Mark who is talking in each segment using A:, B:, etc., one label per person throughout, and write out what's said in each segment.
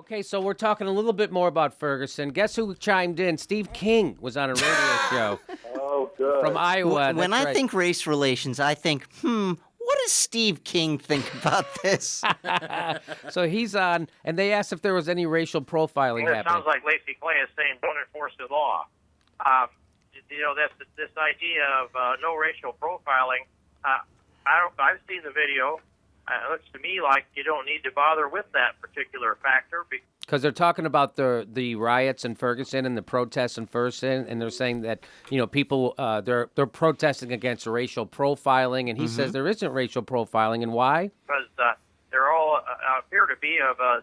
A: Okay, so we're talking a little bit more about Ferguson. Guess who chimed in? Steve King was on a radio show
B: Oh, good.
A: from Iowa.
C: When
A: That's
C: I
A: right.
C: think race relations, I think, what does Steve King think about this?
A: So he's on, and they asked if there was any racial profiling
D: It
A: happening.
D: sounds like Lacey Clay is saying don't enforce the law. That's this idea of no racial profiling. I've seen the video. It looks to me like you don't need to bother with that particular factor.
A: Because they're talking about the riots in Ferguson and the protests in Ferguson, and they're saying that people they're protesting against racial profiling, and he says there isn't racial profiling, and why?
D: Because they're all appear to be of a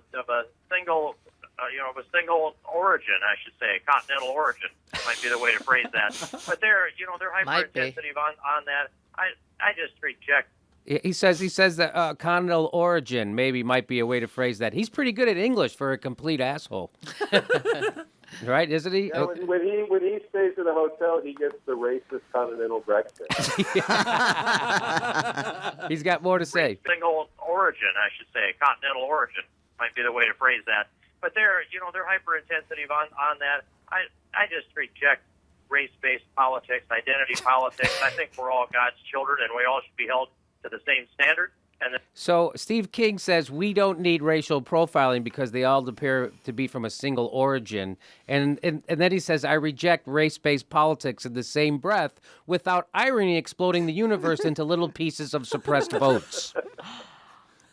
D: single of a single origin, I should say, continental origin might be the way to phrase that. But they're hyper-insensitive on that. I just reject.
A: He says that continental origin maybe might be a way to phrase that. He's pretty good at English for a complete asshole, right? Isn't he?
B: Yeah, when he stays in a hotel, he gets the racist continental breakfast.
A: He's got more to say.
D: Single origin, I should say, continental origin might be the way to phrase that. But they're hyper-insensitive on that. I just reject race-based politics, identity politics. I think we're all God's children, and we all should be held to the same standard.
A: So Steve King says we don't need racial profiling because they all appear to be from a single origin. And then he says, I reject race-based politics in the same breath without irony exploding the universe into little pieces of suppressed votes.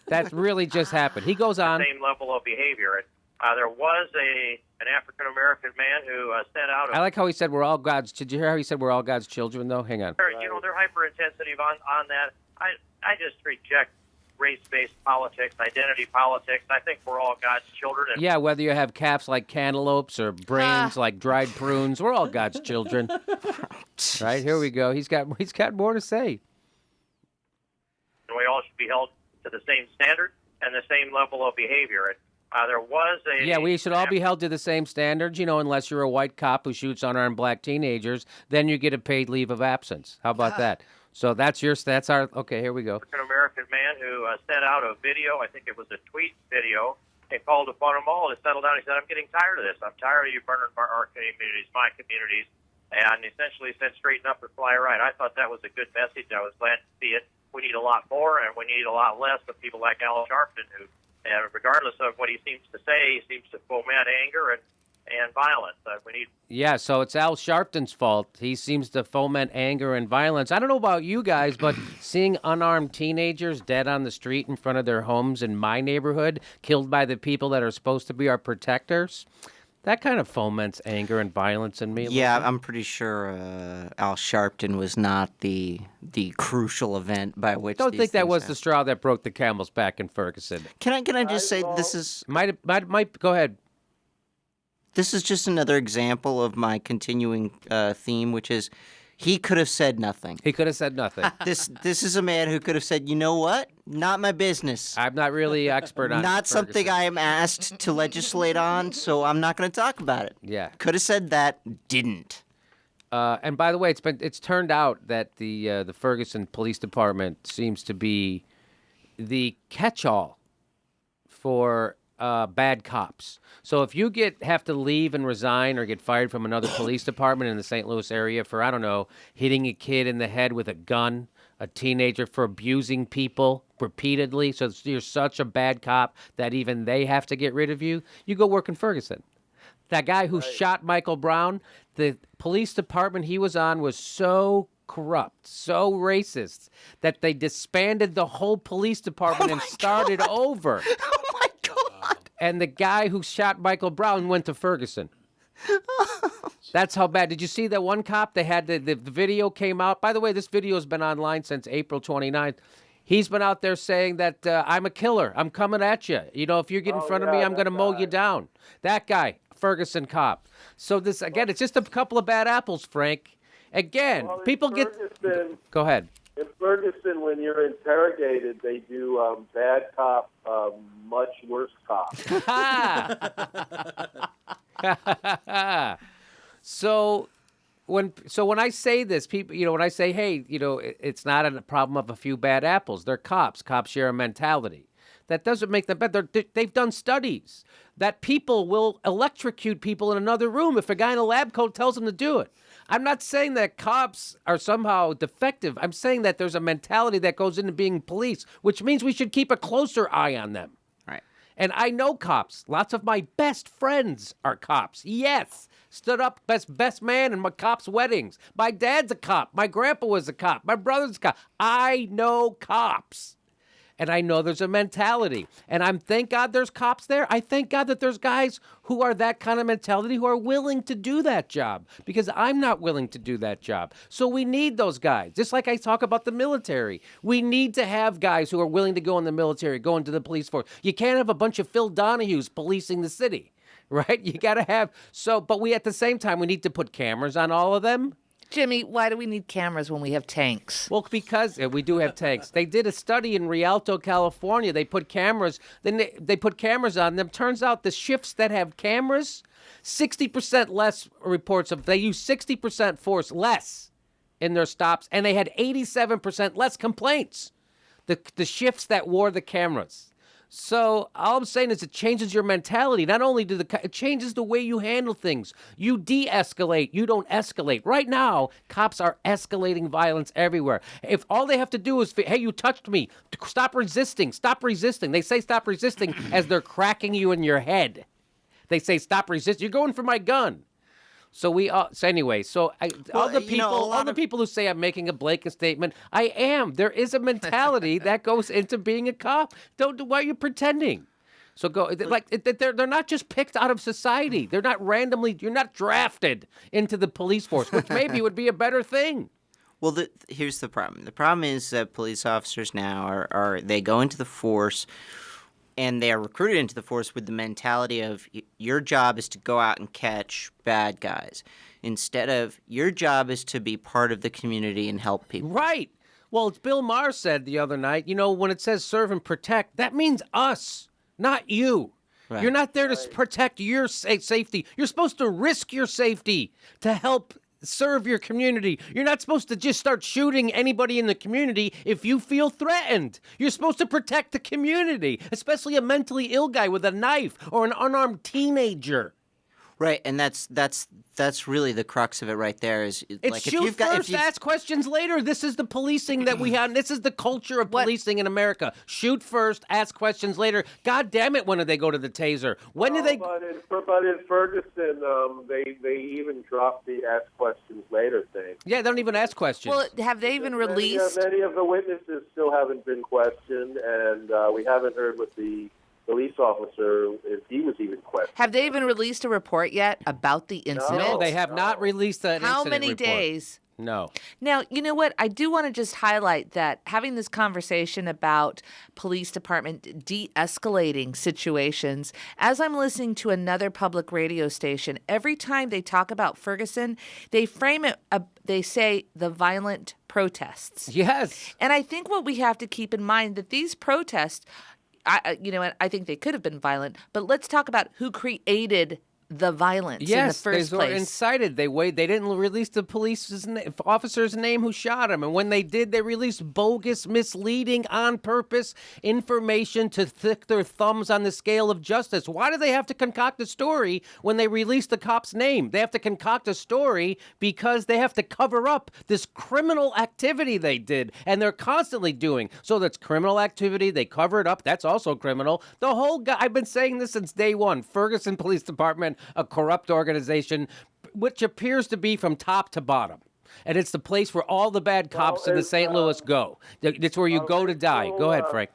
A: That really just happened. He goes on.
D: Same level of behavior. There was an African-American man who sent out.
A: I like how he said we're all God's. Did you hear how he said we're all God's children, though? Hang on.
D: They're hyper-insensitive on that. I just reject race-based politics, identity politics. I think we're all God's children.
A: Yeah, whether you have calves like cantaloupes or brains like dried prunes, we're all God's children. Right, here we go. He's got more to say.
D: And we all should be held to the same standard and the same level of behavior. There was a...
A: Yeah, we should all be held to the same standards, unless you're a white cop who shoots unarmed black teenagers, then you get a paid leave of absence. How about that? So that's our, okay, here we go.
D: An American man who sent out a video, I think it was a tweet video, and called upon them all to settle down. He said, I'm getting tired of this. I'm tired of you burning our communities, my communities, and essentially said, straighten up and fly right. I thought that was a good message. I was glad to see it. We need a lot more, and we need a lot less of people like Al Sharpton, who, regardless of what he seems to say, he seems to foment anger and violence.
A: Yeah, so it's Al Sharpton's fault. He seems to foment anger and violence. I don't know about you guys, but seeing unarmed teenagers dead on the street in front of their homes in my neighborhood, killed by the people that are supposed to be our protectors, that kind of foments anger and violence in me.
C: Yeah, I'm pretty sure Al Sharpton was not the crucial event by which.
A: Don't think that was
C: happened.
A: the straw that broke the camel's back in Ferguson.
C: Can I just say this is
A: might go ahead.
C: This is just another example of my continuing theme, which is he could have said nothing.
A: He could have said nothing.
C: This is a man who could have said, you know what? Not my business.
A: I'm not really expert on
C: Not something
A: Ferguson.
C: I am asked to legislate on, so I'm not going to talk about it.
A: Yeah.
C: Could have said that, didn't.
A: And by the way, it's turned out that the Ferguson Police Department seems to be the catch-all for bad cops. So if you have to leave and resign or get fired from another police department in the St. Louis area for, I don't know, hitting a kid in the head with a gun, a teenager for abusing people repeatedly, so you're such a bad cop that even they have to get rid of you, you go work in Ferguson. That guy who shot Michael Brown, the police department he was on was so corrupt, so racist, that they disbanded the whole police department and started over.
C: Oh, my God.
A: And the guy who shot Michael Brown went to Ferguson. That's how bad. Did you see that one cop? They had the video came out. By the way, this video has been online since April 29th. He's been out there saying that I'm a killer. I'm coming at you. If you get in front of me, I'm going to mow you down. That guy, Ferguson cop. So this, again, it's just a couple of bad apples, Frank. Again, people get... Go ahead.
B: In Ferguson, when you're interrogated, they do bad cop, much worse cop.
A: So when I say this, people, when I say, hey, it's not a problem of a few bad apples. They're cops. Cops share a mentality. That doesn't make them better. They've done studies that people will electrocute people in another room if a guy in a lab coat tells them to do it. I'm not saying that cops are somehow defective. I'm saying that there's a mentality that goes into being police, which means we should keep a closer eye on them.
C: Right.
A: And I know cops. Lots of my best friends are cops. Yes. Stood up best man in my cops' weddings. My dad's a cop. My grandpa was a cop. My brother's a cop. I know cops. And I know there's a mentality. And thank God there's cops there. I thank God that there's guys who are that kind of mentality, who are willing to do that job, because I'm not willing to do that job. So we need those guys. Just like I talk about the military. We need to have guys who are willing to go in the military, go into the police force. You can't have a bunch of Phil Donahues policing the city, right? You got to have, but we at the same time, we need to put cameras on all of them.
E: Jimmy, why do we need cameras when we have tanks?
A: Well, because we do have tanks. They did a study in Rialto, California. They put cameras. Then they put cameras on them. Turns out the shifts that have cameras, 60% less reports of. They use 60% force less in their stops, and they had 87% less complaints. The shifts that wore the cameras. So all I'm saying is it changes your mentality. Not only it changes the way you handle things. You de-escalate. You don't escalate. Right now, cops are escalating violence everywhere. If all they have to do is, hey, you touched me. Stop resisting. Stop resisting. They say stop resisting as they're cracking you in your head. They say stop resisting. You're going for my gun. So anyway, all the people who say I'm making a blanket statement, I am. There is a mentality that goes into being a cop. Why are you pretending? So they're not just picked out of society. They're not randomly. You're not drafted into the police force, which maybe would be a better thing.
C: Well, here's the problem. The problem is that police officers now they go into the force. And they are recruited into the force with the mentality of your job is to go out and catch bad guys. Instead of your job is to be part of the community and help people.
A: Right. Well, it's Bill Maher said the other night, when it says serve and protect, that means us, not you. Right. You're not there to protect your safety. You're supposed to risk your safety to help serve your community. You're not supposed to just start shooting anybody in the community if you feel threatened. You're supposed to protect the community, especially a mentally ill guy with a knife or an unarmed teenager.
C: Right, and that's really the crux of it right there. Is
A: it's like shoot first, ask questions later. This is the policing that we have. This is the culture of policing in America. Shoot first, ask questions later. God damn it! When did they go to the taser? When did they?
B: But in Ferguson, they even dropped the ask questions later thing.
A: Yeah, they don't even ask questions.
E: Well, have they even released?
B: Many of the witnesses still haven't been questioned, and we haven't heard what the police officer, if he was even questioned.
E: Have they even released a report yet about the incident?
A: No, they have not released that incident
E: How many
A: report.
E: days?
A: No.
E: Now, you know what? I do want to just highlight that having this conversation about police department de-escalating situations, as I'm listening to another public radio station, every time they talk about Ferguson, they frame it, they say the violent protests.
A: Yes.
E: And I think what we have to keep in mind that these protests, I think they could have been violent, but let's talk about who created the violence in the first place.
A: Yes, they were incited. They didn't release the officer's name who shot him. And when they did, they released bogus, misleading, on purpose information to stick their thumbs on the scale of justice. Why do they have to concoct a story when they release the cop's name? They have to concoct a story because they have to cover up this criminal activity they did, and they're constantly doing. So that's criminal activity. They cover it up. That's also criminal. The whole guy, I've been saying this since day one. Ferguson Police Department, a corrupt organization, which appears to be from top to bottom. And it's the place where all the bad cops in the St. Louis go. It's where you go to die. Go ahead, Frank.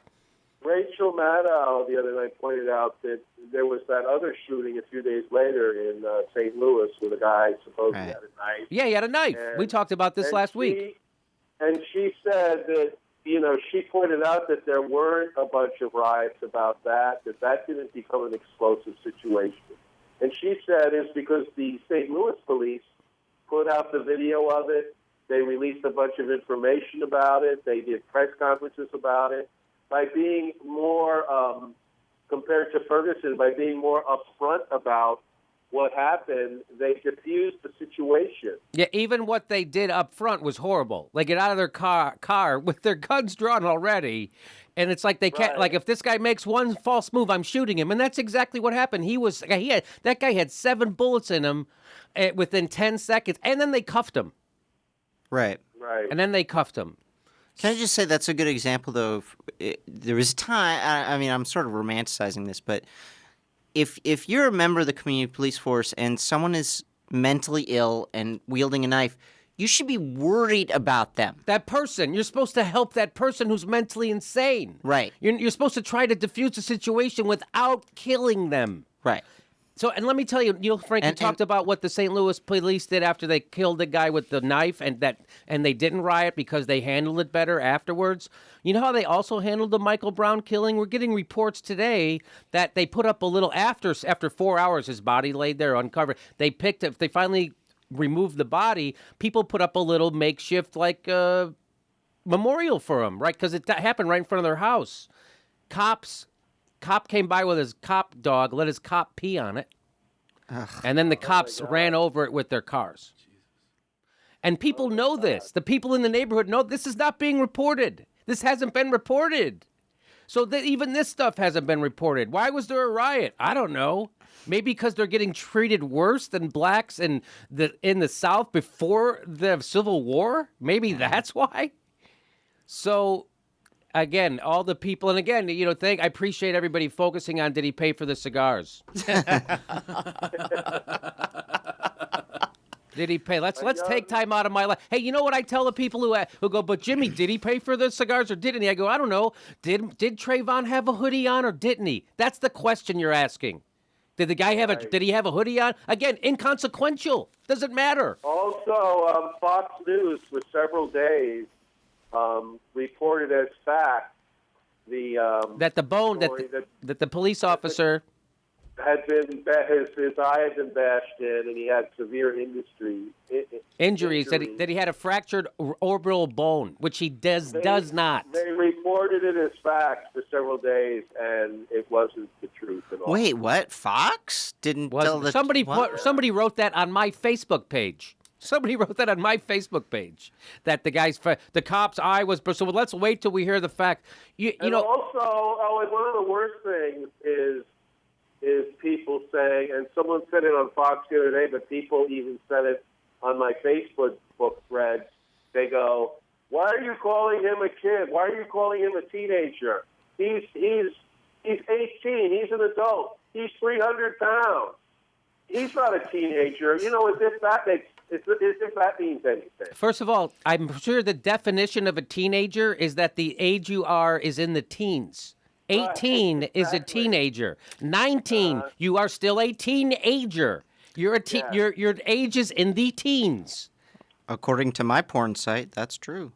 B: Rachel Maddow the other night pointed out that there was that other shooting a few days later in St. Louis with a guy supposedly had a knife.
A: Yeah, he had a knife. We talked about this last week.
B: And she said that, she pointed out that there weren't a bunch of riots about that didn't become an explosive situation. And she said it's because the St. Louis police put out the video of it. They released a bunch of information about it. They did press conferences about it. By being more, compared to Ferguson, by being more upfront about what happened, they diffused the situation.
A: Yeah, even what they did up front was horrible. They get out of their car with their guns drawn already, And it's like they can't,
B: Right.
A: like, if this guy makes one false move, I'm shooting him. And that's exactly what happened. That guy had 7 bullets in him within 10 seconds. And then they cuffed him.
C: Right.
B: Right.
A: And then they cuffed him.
C: Can I just say that's a good example, though? There was a time. I mean, I'm sort of romanticizing this, but if you're a member of the community police force and someone is mentally ill and wielding a knife, you should be worried about them.
A: That person, you're supposed to help that person who's mentally insane.
C: Right.
A: You're supposed to try to defuse the situation without killing them.
C: Right.
A: So, and let me tell you, Frank, you talked about what the St. Louis police did after they killed the guy with the knife, and they didn't riot because they handled it better afterwards. You know how they also handled the Michael Brown killing? We're getting reports today that they put up a little after 4 hours, his body laid there uncovered. They finally removed the body. People put up a little makeshift memorial for him, right? Because it happened right in front of their house. Cop came by with his cop dog, let his cop pee on it, and then the cops ran over it with their cars. And people know this. The people in the neighborhood know this is not being reported. This hasn't been reported. So even this stuff hasn't been reported. Why was there a riot? I don't know. Maybe because they're getting treated worse than blacks in the South before the Civil War? Maybe that's why? So... Again, all the people, and again, I appreciate everybody focusing on did he pay for the cigars? Did he pay? Let's take time out of my life. Hey, you know what I tell the people who go, but Jimmy, did he pay for the cigars or didn't he? I go, I don't know. Did Trayvon have a hoodie on or didn't he? That's the question you're asking. Did the guy did he have a hoodie on? Again, inconsequential. Doesn't matter.
B: Also, Fox News for several days reported as fact
A: that the police officer
B: had been his eye had been bashed in, and he had severe
A: injuries. That he had a fractured orbital bone, which he does not.
B: They reported it as fact for several days, and it wasn't the truth at all.
C: Wait, what? Fox didn't tell the
A: somebody wrote that on my Facebook page. Somebody wrote that on my Facebook page that the cop's eye was. So let's wait till we hear the fact.
B: Also, and one of the worst things is people saying, and someone said it on Fox the other day, but people even said it on my Facebook thread. They go, "Why are you calling him a kid? Why are you calling him a teenager? He's 18. He's an adult. He's 300 pounds. He's not a teenager." As if that means anything.
A: First of all, I'm sure the definition of a teenager is that the age you are is in the teens. 18 is a teenager. 19, you are still a teenager. Your age is in the teens.
C: According to my porn site, that's true.